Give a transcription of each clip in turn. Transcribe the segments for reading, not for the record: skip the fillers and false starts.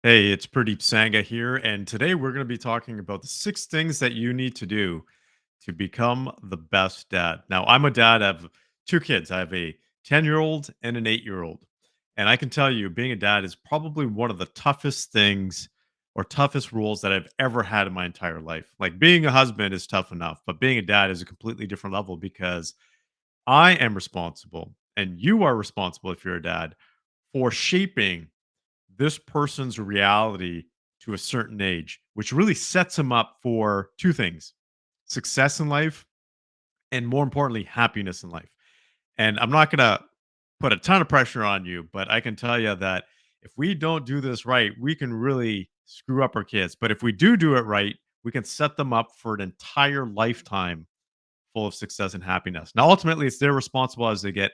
Hey, it's Pradeep Sangha here, and today we're going to be talking about the 6 things that you need to do to become the best dad. Now, I'm a dad. I have 2 kids. I have a 10-year-old and an 8-year-old. And I can tell you, being a dad is probably one of the toughest things or toughest roles that I've ever had in my entire life. Like being a husband is tough enough, but being a dad is a completely different level because I am responsible, and you are responsible if you're a dad, for shaping this person's reality to a certain age, which really sets him up for 2 things: success in life, and more importantly, happiness in life. And I'm not going to put a ton of pressure on you, but I can tell you that if we don't do this right, we can really screw up our kids. But if we do it right, we can set them up for an entire lifetime full of success and happiness. Now, ultimately, it's their responsible as they get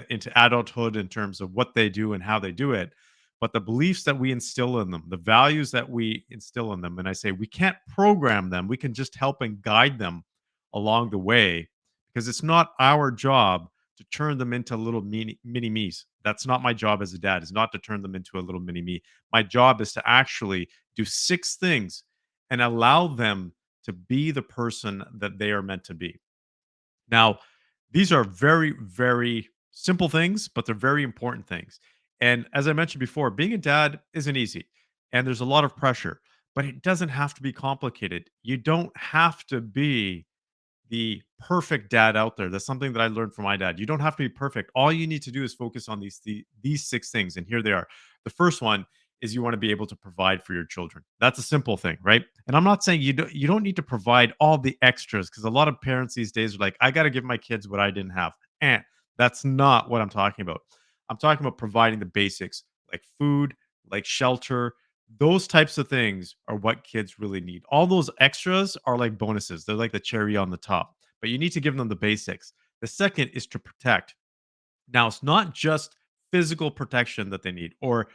into adulthood in terms of what they do and how they do it. But the beliefs that we instill in them, the values that we instill in them, and I say we can't program them, we can just help and guide them along the way because it's not our job to turn them into little mini me's. That's not my job as a dad, is not to turn them into a little mini me. My job is to actually do 6 things and allow them to be the person that they are meant to be. Now, these are very, very simple things, but they're very important things. And as I mentioned before, being a dad isn't easy and there's a lot of pressure, but it doesn't have to be complicated. You don't have to be the perfect dad out there. That's something that I learned from my dad. You don't have to be perfect. All you need to do is focus on these 6 things, and here they are. The first one is you want to be able to provide for your children. That's a simple thing, right? And I'm not saying you don't need to provide all the extras because a lot of parents these days are like, I got to give my kids what I didn't have, and that's not what I'm talking about. I'm talking about providing the basics like food, like shelter, those types of things are what kids really need. All those extras are like bonuses. They're like the cherry on the top, but you need to give them the basics. The second is to protect. Now, it's not just physical protection that they need or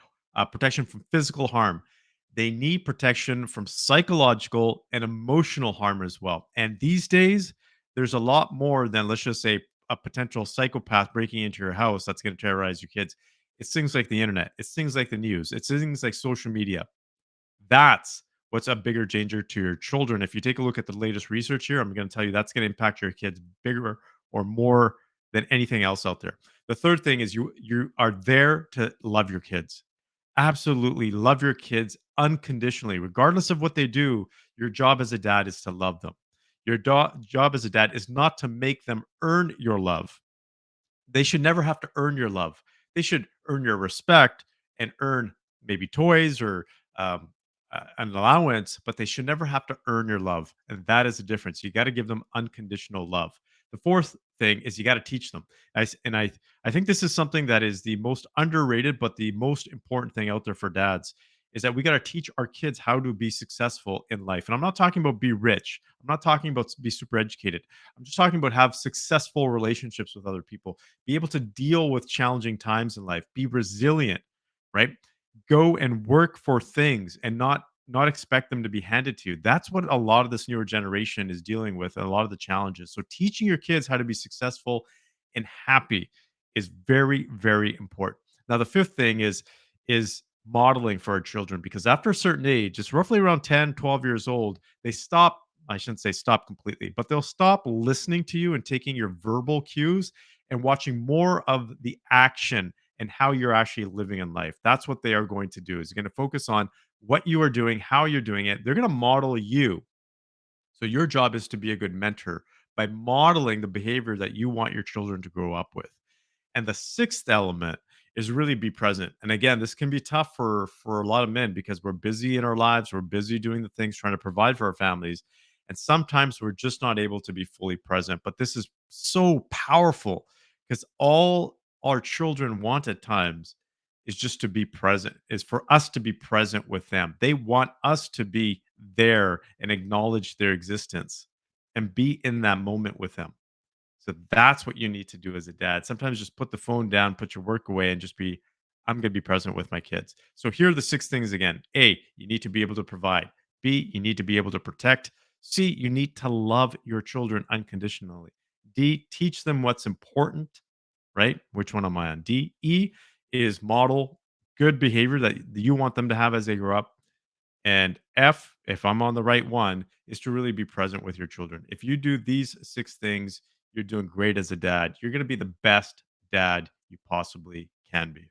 protection from physical harm. They need protection from psychological and emotional harm as well. And these days, there's a lot more than, let's just say, a potential psychopath breaking into your house that's going to terrorize your kids. It's things like the internet, it's things like the news, it's things like social media. That's what's a bigger danger to your children. If you take a look at the latest research here, I'm going to tell you that's going to impact your kids bigger or more than anything else out there. The third thing is you are there to love your kids. Absolutely love your kids unconditionally, regardless of what they do. Your job as a dad is to love them. Your job as a dad is not to make them earn your love. They should never have to earn your love. They should earn your respect and earn maybe toys or an allowance, but they should never have to earn your love. And that is the difference. You got to give them unconditional love. The fourth thing is you got to teach them. I think this is something that is the most underrated, but the most important thing out there for dads is that we got to teach our kids how to be successful in life. And I'm not talking about be rich. I'm not talking about be super educated. I'm just talking about have successful relationships with other people, be able to deal with challenging times in life, be resilient, right? Go and work for things and not expect them to be handed to you. That's what a lot of this newer generation is dealing with, and a lot of the challenges. So teaching your kids how to be successful and happy is very, very important. Now, the fifth thing is modeling for our children because after a certain age, it's roughly around 10, 12 years old, they stop. I shouldn't say stop completely, but they'll stop listening to you and taking your verbal cues and watching more of the action and how you're actually living in life. That's what they are going to do. Is going to focus on what you are doing, how you're doing it. They're going to model you. So your job is to be a good mentor by modeling the behavior that you want your children to grow up with. And the sixth element is really be present. And again, this can be tough for a lot of men because we're busy in our lives, we're busy doing the things trying to provide for our families, and sometimes we're just not able to be fully present. But this is so powerful because all our children want at times is just to be present, is for us to be present with them. They want us to be there and acknowledge their existence and be in that moment with them. So that's what you need to do as a dad. Sometimes just put the phone down, put your work away, and just be, I'm going to be present with my kids. So here are the 6 things again. A, you need to be able to provide. B, you need to be able to protect. C, you need to love your children unconditionally. D, teach them what's important, right? Which one am I on? D. E is model good behavior that you want them to have as they grow up. And F, if I'm on the right one, is to really be present with your children. If you do these 6 things, you're doing great as a dad. You're going to be the best dad you possibly can be.